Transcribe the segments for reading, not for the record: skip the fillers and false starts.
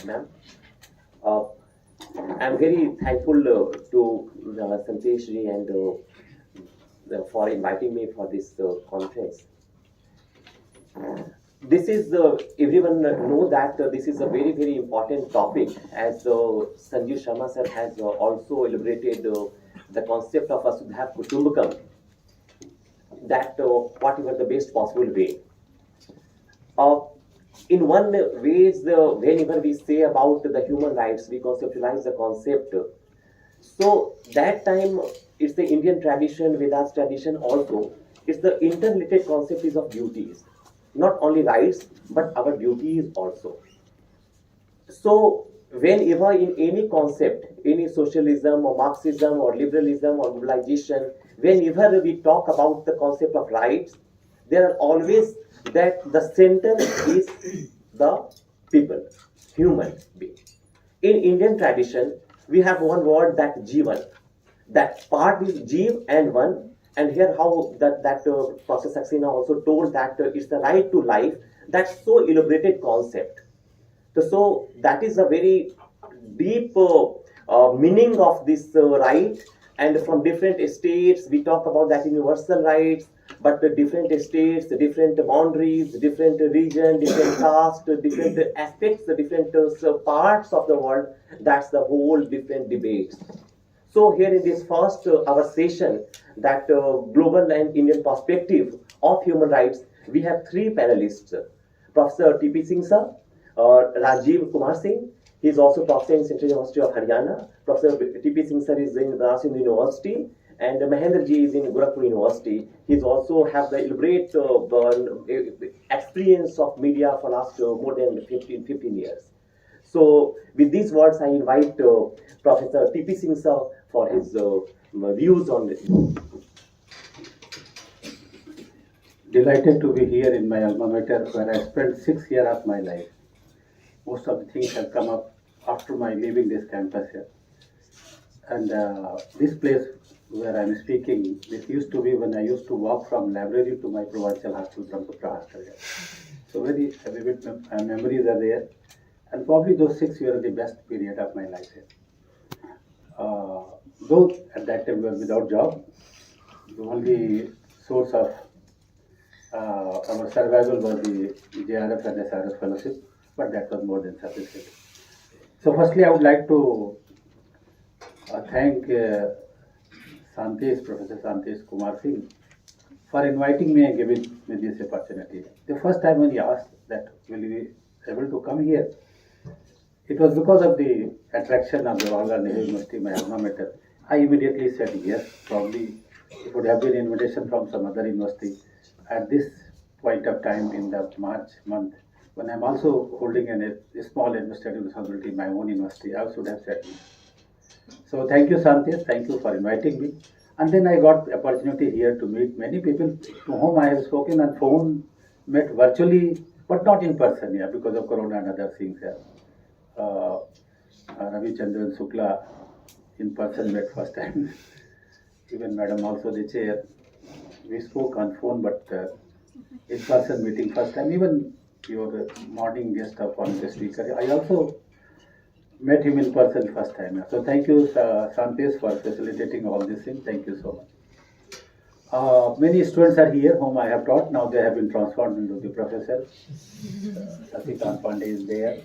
ma'am. Uh, I'm very thankful to Sanjesh ji and for inviting me for this conference. This is everyone know that this is a very important topic, as Sanjeev Sharma sir has also elaborated the concept of Vasudhaiva Kutumbakam, that whatever the best possible way. Uh, in one ways, whenever we say about the human rights, we conceptualize the concept. So that time, it's the Indian tradition, Vedas tradition also. It's the interrelated concept is of duties, not only rights but our duties also. So whenever in any concept, any socialism or Marxism or liberalism or globalization, whenever we talk about the concept of rights, there are always that the center is the people, human being. In Indian tradition, we have one word that Jivan. That part is Jeev and one. And here how that Professor Saxena also told that it's the right to life. That's so elaborated concept. So that is a very deep meaning of this right. And from different states, we talk about that universal rights, but the different states, the different boundaries, different region, different caste, different aspects, the different parts of the world, that's the whole different debates. So here in this first our session, that global and Indian perspective of human rights, we have three panelists. Professor T.P. Singh sir, Rajiv Kumar Singh, he is also professor in Central University of Haryana. Professor T.P. Singh sir is in Banaras University, and Mahendra ji is in Gorakhpur University. He also have the elaborate experience of media for last more than 15 years. So with these words, I invite Professor T.P. Singh sir for his views on this. Delighted to be here in my alma mater, where I spent 6 years of my life. Most of the things have come up after my leaving this campus here. And this place where I'm speaking, this used to be when I used to walk from library to my provincial hospital, Brahmapura Hospital here. So very vivid memories are there. And probably those 6 were the best period of my life here. Though at that time we were without job, the only source of our survival was the JRF and SRF fellowship, but that was more than sufficient. So firstly, I would like to thank Professor Sanjesh Kumar Singh for inviting me and giving me this opportunity. The first time when he asked that will you be able to come here, it was because of the attraction of the Jawaharlal Nehru University, my alma mater. I immediately said yes. Probably it would have been an invitation from some other university. At this point of time in the March month, when I'm also holding a small administrative responsibility in my own university, I should have said yes. So thank you, Sanjesh. Thank you for inviting me. And then I got the opportunity here to meet many people to whom I have spoken on phone, met virtually, but not in person, yeah, because of Corona and other things. Yeah. Ravi Chandran Shukla in person met first time. Even Madam also the chair. We spoke on phone, but in person meeting first time. Even your morning guest of one the speaker, I also met him in person first time. So thank you, Sanjesh, for facilitating all this thing. Thank you so much. Many students are here whom I have taught. Now they have been transformed into the professors. Sasikant Pandey is there.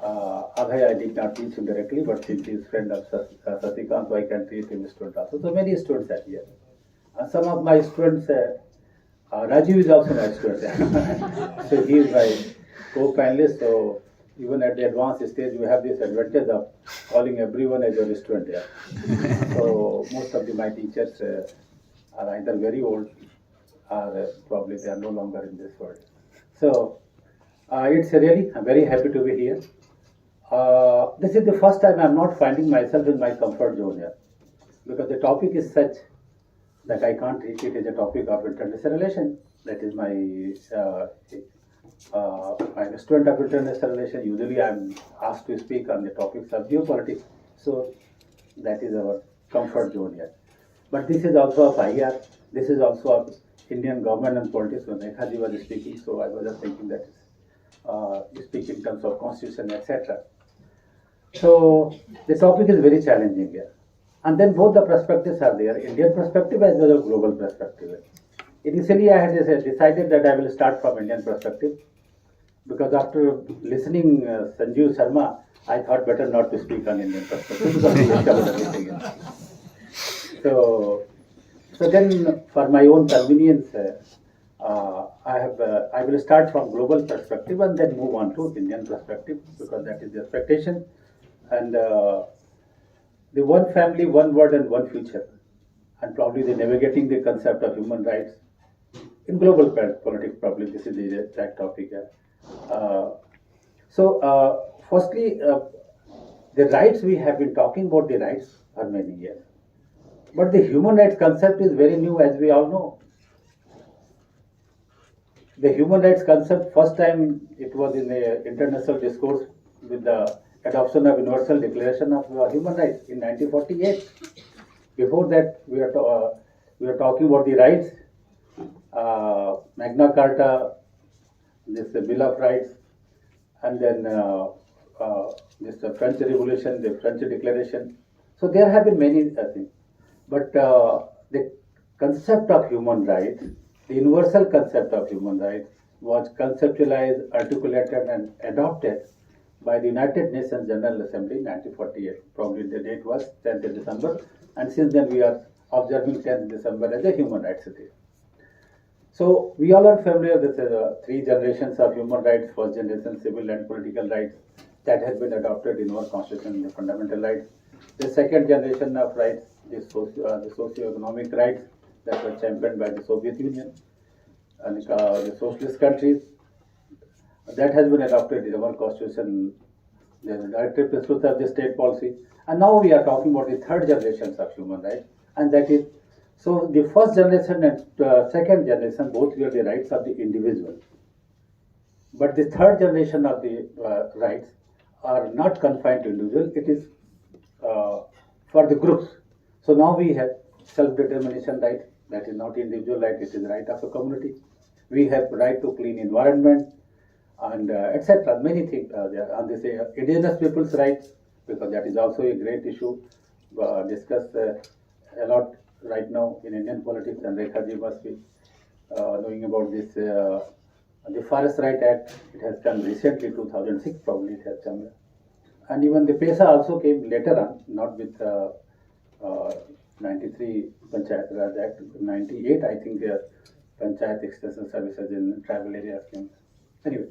Abhay, I did not teach him directly, but since he is friend of Sasikant, so I can treat him as student also. So many students are here. Some of my students, Rajiv is also my student. So he is my co-panelist. So even at the advanced stage, you have this advantage of calling everyone as your student. Yeah. So most of my teachers are either very old or probably they are no longer in this world. So it's really, I'm very happy to be here. This is the first time I'm not finding myself in my comfort zone here, because the topic is such that I can't treat it as a topic of international relation. That is my I'm a student of international relation. Usually I'm asked to speak on the topics of geopolitics. So that is our comfort zone here. But this is also of IR. This is also of Indian government and politics. When Nekhaji was speaking, so I was just thinking that speak in terms of constitution, etc. So the topic is very challenging here. And then both the perspectives are there, Indian perspective as well as global perspective. Initially, I had decided that I will start from Indian perspective because after listening Sanjeev Sharma, I thought better not to speak on Indian perspective because he has covered everything else. So then, for my own convenience, I will start from global perspective and then move on to Indian perspective because that is the expectation. And the one family, one word, and one future, and probably the navigating the concept of human rights in global politics. Probably this is the exact topic. Firstly, the rights, we have been talking about the rights for many years, but the human rights concept is very new, as we all know. The human rights concept, first time it was in the international discourse with the adoption of Universal Declaration of Human Rights in 1948. Before that, we are talking about the rights, Magna Carta, this Bill of Rights, and then this French Revolution, the French Declaration. So there have been many things, but the concept of human rights, the universal concept of human rights, was conceptualized, articulated, and adopted by the United Nations General Assembly in 1948. Probably the date was 10th December, and since then we are observing 10th December as a Human Rights Day. So we all are familiar with three generations of human rights. First generation, civil and political rights, that has been adopted in our constitution, the fundamental rights. The second generation of rights, the socio-economic rights that were championed by the Soviet Union and the socialist countries. That has been adopted in our constitution, the directive principles of the state policy. And now we are talking about the third generations of human rights, and that is, so the first generation and second generation both were the rights of the individual. But the third generation of the rights are not confined to individual, it is for the groups. So now we have self-determination right, that is not individual right, it is right of a community. We have right to clean environment, and etc. Many things there. And they say indigenous people's rights, because that is also a great issue discussed a lot right now in Indian politics, and Rekhaji must be knowing about this. The Forest Right Act, it has come recently, 2006 probably it has come. And even the PESA also came later on, not with 93 Panchayat Raj Act, 98 I think Panchayat Extension Services in tribal areas came. Anyway,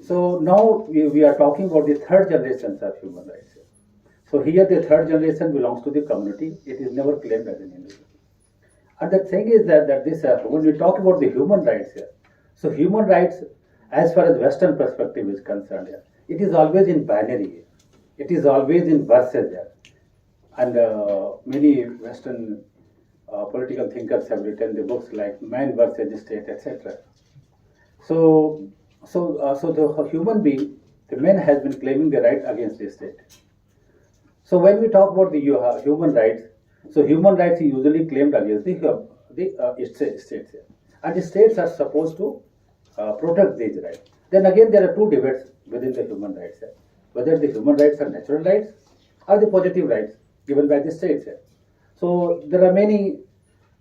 so now we are talking about the third generations of human rights. So here the third generation belongs to the community. It is never claimed as an individual. And the thing is that this when we talk about the human rights here, so human rights, as far as Western perspective is concerned here, it is always in binary here. It is always in verses here. And many Western political thinkers have written the books like Man versus State, etc. So the human being, the man has been claiming the right against the state. So when we talk about the human rights, so human rights is usually claimed against the states here. And the states are supposed to protect these rights. Then again, there are two debates within the human rights here. Whether the human rights are natural rights or the positive rights given by the states here. So there are many,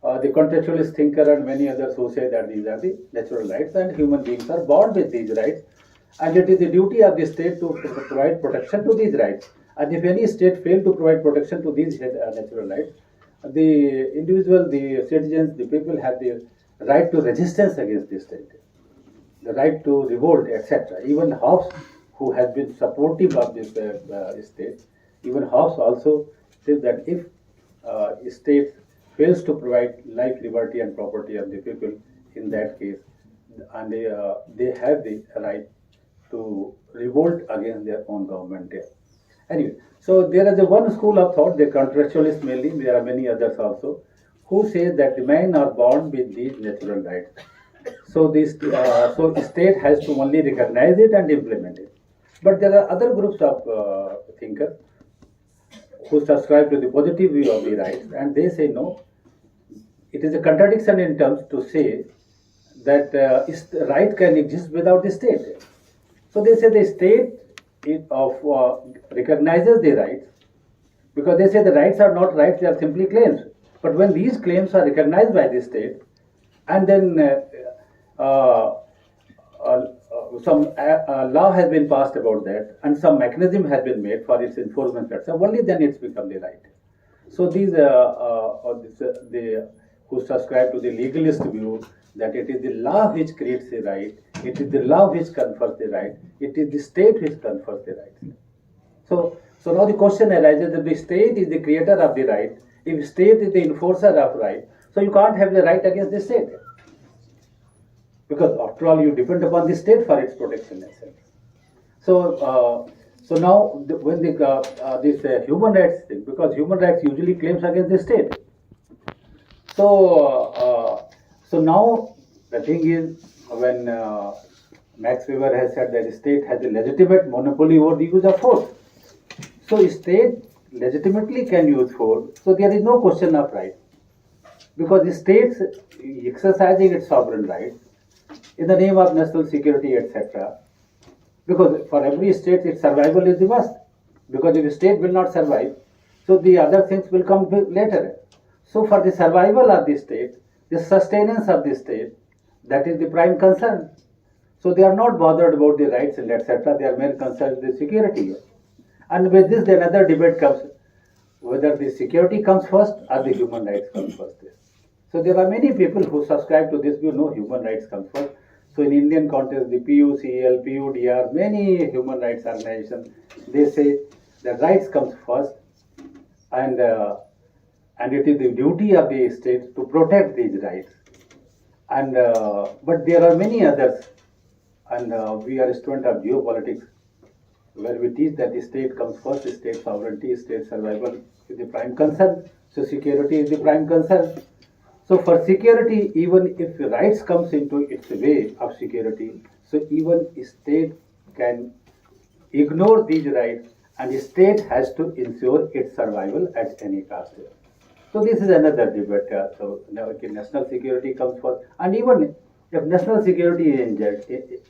the contextualist thinker and many others who say that these are the natural rights and human beings are born with these rights, and it is the duty of the state to provide protection to these rights. And if any state fails to provide protection to these natural rights, the individual, the citizens, the people have the right to resistance against the state, the right to revolt, etc. Even Hobbes, who has been supportive of this state, even Hobbes also says that if state fails to provide life, liberty, and property of the people, in that case, and they have the right to revolt against their own government there. Anyway, so there is a one school of thought, the contextualists mainly, there are many others also, who say that the men are born with these natural rights. So this, so the state has to only recognize it and implement it. But there are other groups of thinkers who subscribe to the positive view of the rights, and they say no, it is a contradiction in terms to say that right can exist without the state. So they say the state recognizes the rights, because they say the rights are not rights, they are simply claims. But when these claims are recognized by the state, and then some law has been passed about that, and some mechanism has been made for its enforcement, etc., only then it's become the right. So these who subscribe to the legalist view that it is the law which creates the right, it is the law which confers the right, it is the state which confers the right. So now the question arises that the state is the creator of the right, if state is the enforcer of right, so you can't have the right against the state. Because after all, you depend upon the state for its protection itself. So now when this human rights thing, because human rights usually claims against the state. So now the thing is, when Max Weber has said that the state has a legitimate monopoly over the use of force. So state legitimately can use force. So there is no question of right, because the states exercising its sovereign rights in the name of national security, etc. Because for every state, its survival is the must. Because if the state will not survive, so the other things will come later. So for the survival of the state, the sustenance of the state, that is the prime concern. So they are not bothered about the rights and etc. They are mere concerned with the security. And with this, then another debate comes whether the security comes first or the human rights comes first. So there are many people who subscribe to this view, no, human rights comes first. So in Indian context, the PUCL, PUDR, many human rights organizations, they say that rights comes first, and it is the duty of the state to protect these rights. And but there are many others, and we are a student of geopolitics, where we teach that the state comes first, the state sovereignty, state survival is the prime concern. So security is the prime concern. So for security, even if rights comes into its way of security, so even a state can ignore these rights, and the state has to ensure its survival at any cost. So this is another debate. So now, okay, national security comes first, and even if national security is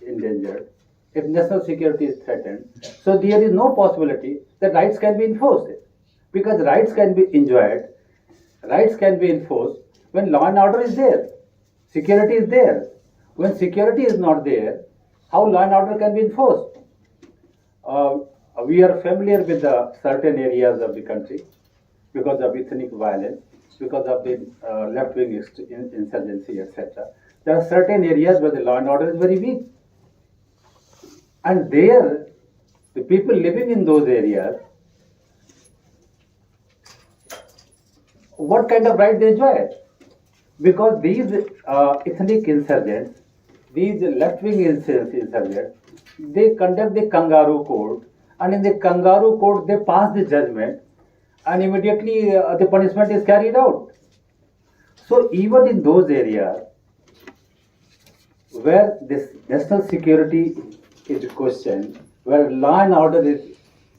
endangered, if national security is threatened, so there is no possibility that rights can be enforced, because rights can be enjoyed, rights can be enforced when law and order is there, security is there. When security is not there, how law and order can be enforced? We are familiar with the certain areas of the country because of ethnic violence, because of the left-wing insurgency, etc. There are certain areas where the law and order is very weak. And there, the people living in those areas, what kind of right they enjoy? Because these ethnic insurgents, these left-wing insurgents, they conduct the kangaroo court, and in the kangaroo court they pass the judgment, and immediately the punishment is carried out. So even in those areas where this national security is questioned, where law and order is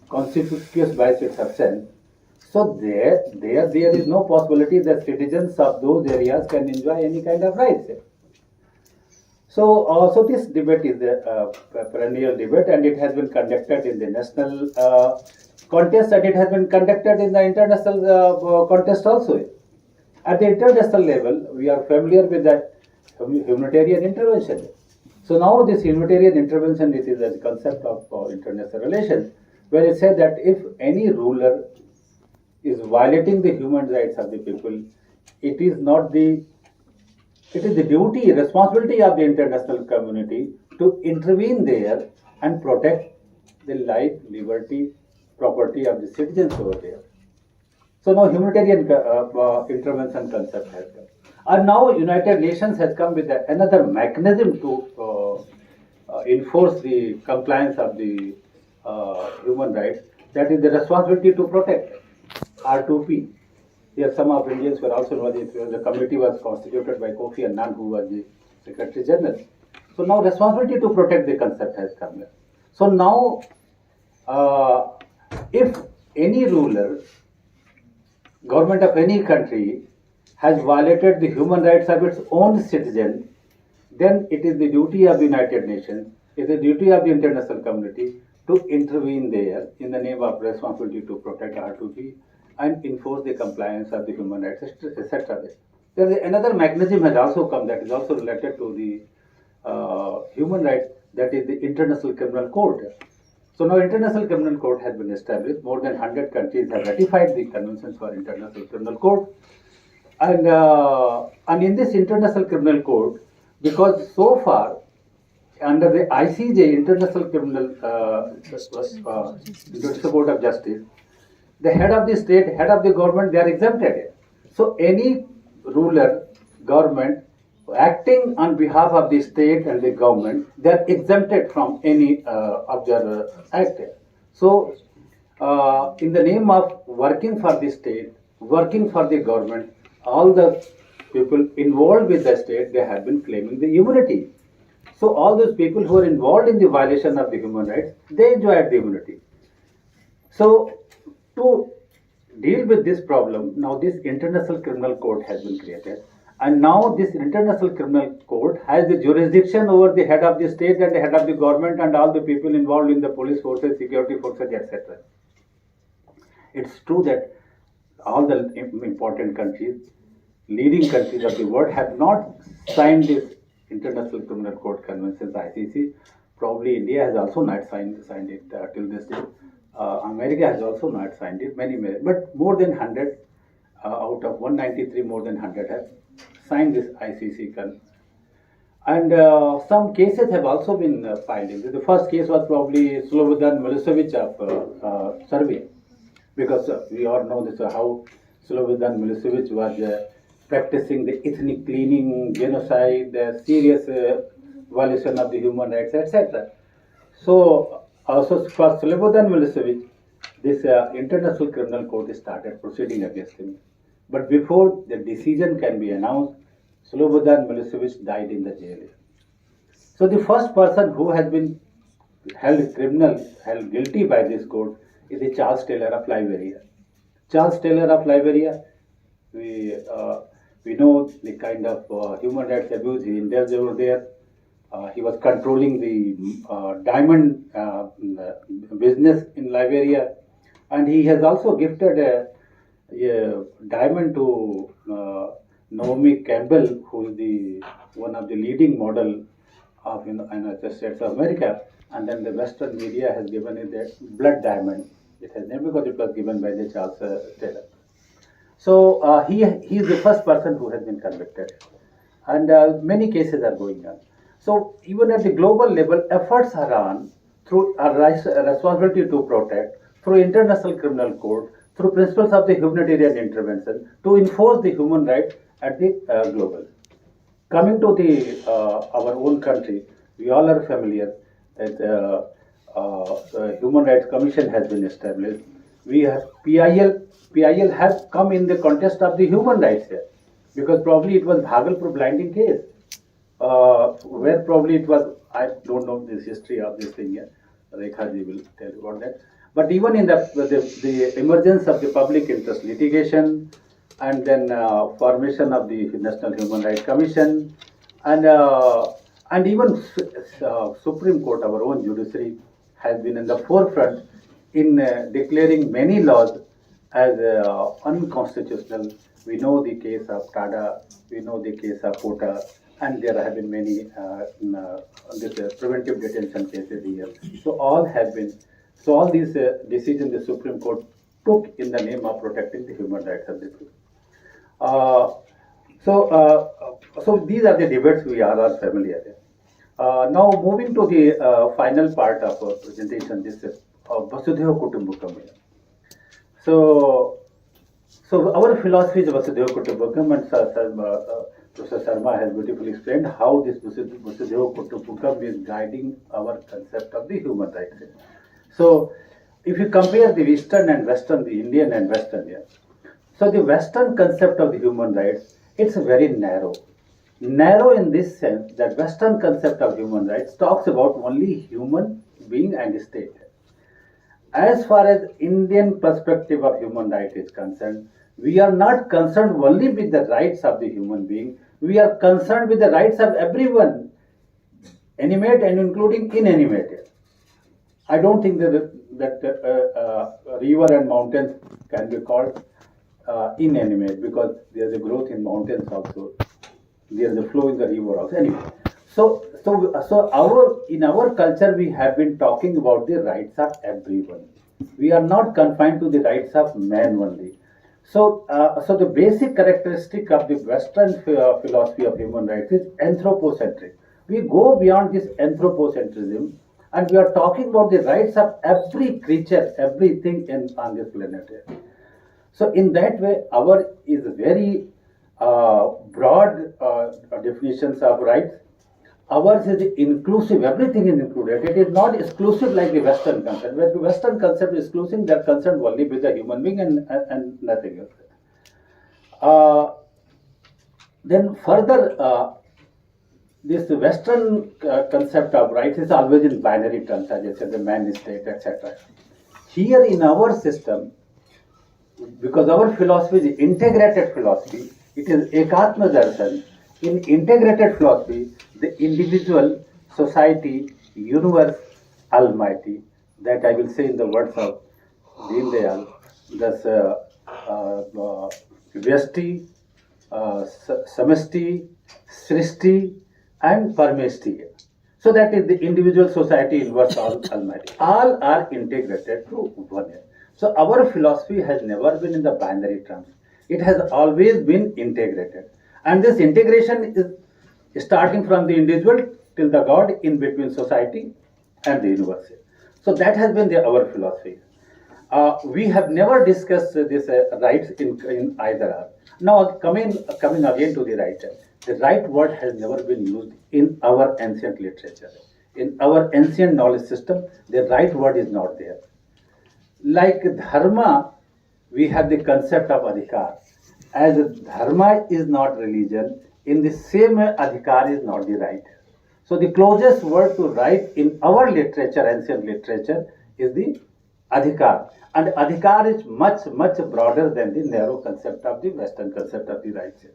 conspicuous by its absence, so there is no possibility that citizens of those areas can enjoy any kind of rights. So this debate is a perennial debate, and it has been conducted in the national contest, and it has been conducted in the international contest also. At the international level, we are familiar with that humanitarian intervention. So now this humanitarian intervention, it is a concept of international relations, where it says that if any ruler is violating the human rights of the people, it is the duty, responsibility of the international community to intervene there and protect the life, liberty, property of the citizens over there. So now humanitarian intervention concept has come. And now United Nations has come with another mechanism to enforce the compliance of the human rights, that is the responsibility to protect, R2P. Here some of Indians were also involved. The committee was constituted by Kofi Annan, who was the Secretary General. So now responsibility to protect the concept has come here. So now if any ruler, government of any country has violated the human rights of its own citizens, then it is the duty of the United Nations It's the duty of the international community to intervene there in the name of responsibility to protect R2P and enforce the compliance of the human rights, etc. There is another mechanism has also come that is also related to the human rights, that is the International Criminal Court. So now International Criminal Court has been established. More than 100 countries have ratified the conventions for International Criminal Court. And in this International Criminal Court, because so far under the ICJ, International Criminal Judicial Court of Justice, the head of the state, head of the government, they are exempted. So any ruler, government, acting on behalf of the state and the government, they are exempted from any of their act. So in the name of working for the state, working for the government, all the people involved with the state, they have been claiming the immunity. So all those people who are involved in the violation of the human rights, they enjoyed the immunity. So to deal with this problem, now this International Criminal Court has been created. And now this International Criminal Court has the jurisdiction over the head of the state and the head of the government and all the people involved in the police forces, security forces, etc. It's true that all the important countries, leading countries of the world have not signed this International Criminal Court Conventions, ICC. Probably India has also not signed it till this day. America has also not signed it, many, but more than 100 out of 193, more than 100 have signed this ICC convention. And some cases have also been filed. The first case was probably Slobodan Milosevic of Serbia, because we all know this how Slobodan Milosevic was practicing the ethnic cleaning, genocide, serious violation of the human rights, etc. So also for Slobodan Milosevic, this International Criminal Court started proceeding against him. But before the decision can be announced, Slobodan Milosevic died in the jail. So the first person who has been held guilty by this court is the Charles Taylor of Liberia. Charles Taylor of Liberia, we know the kind of human rights abuse he indulged over there. He was controlling the diamond business in Liberia, and he has also gifted a diamond to Naomi Campbell, who is one of the leading model of the States of America. And then the Western media has given it the blood diamond. It has named because it was given by the Charles Taylor. So he is the first person who has been convicted, and many cases are going on. So even at the global level, efforts are on through a responsibility to protect, through International Criminal Court, through principles of the humanitarian intervention, to enforce the human rights at the global. Coming to the our own country, we all are familiar that the Human Rights Commission has been established. We have PIL has come in the context of the human rights here, because probably it was Bhagalpur blinding case, where probably it was, I don't know this history of this thing here, Rekha ji will tell you about that. But even in the emergence of the public interest litigation, and then formation of the National Human Rights Commission, and even Supreme Court, our own judiciary, has been in the forefront in declaring many laws as unconstitutional. We know the case of Tada, we know the case of Kota, and there have been many preventive detention cases here. So all these decisions the Supreme Court took in the name of protecting the human rights of the people. So these are the debates we are all familiar with. Now moving to the final part of our presentation, this is Vasudhaiva Kutumbakam. So our philosophy is Vasudhaiva Kutumbakam, and Professor Sharma has beautifully explained how this Vasudhaiva Kutumbakam is guiding our concept of the human rights. So if you compare the Eastern and Western, the Indian and Western, so the Western concept of the human rights, it's very narrow. Narrow in this sense that Western concept of human rights talks about only human being and state. As far as Indian perspective of human rights is concerned, we are not concerned only with the rights of the human being, we are concerned with the rights of everyone. animate and including inanimate. I don't think that river and mountains can be called inanimate, because there's a growth in mountains also. There's a flow in the river also. Anyway, so our in our culture we have been talking about the rights of everyone. We are not confined to the rights of man only. So the basic characteristic of the Western philosophy of human rights is anthropocentric. We go beyond this anthropocentrism, and we are talking about the rights of every creature, everything on this planet. So in that way, our is very broad definitions of rights. Ours is inclusive, everything is included. It is not exclusive like the Western concept. Where the Western concept is exclusive, they're concerned only with the human being and nothing else. Then further, this Western concept of rights is always in binary terms, as I said, the man, state, etc. Here in our system, because our philosophy is integrated philosophy, it is Ekatma Darshan. In integrated philosophy, the individual, society, universe, almighty, that I will say in the words of Deen Dayal, thus Vyasti, Samasti, Srishti, and Parmeshti. So that is the individual, society, universe, almighty. All are integrated to one. So our philosophy has never been in the binary terms. It has always been integrated. And this integration is starting from the individual till the God, in between society and the universe. So that has been our philosophy. We have never discussed this rights in either or. Now coming again to the right. The right word has never been used in our ancient literature. In our ancient knowledge system, the right word is not there. Like dharma, we have the concept of adhikar. As dharma is not religion, in the same way adhikar is not the right. So the closest word to right in our literature, ancient literature, is the adhikar. And adhikar is much, much broader than the narrow concept of the Western concept of the rights.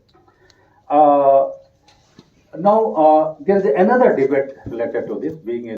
Now, there is another debate related to this, being a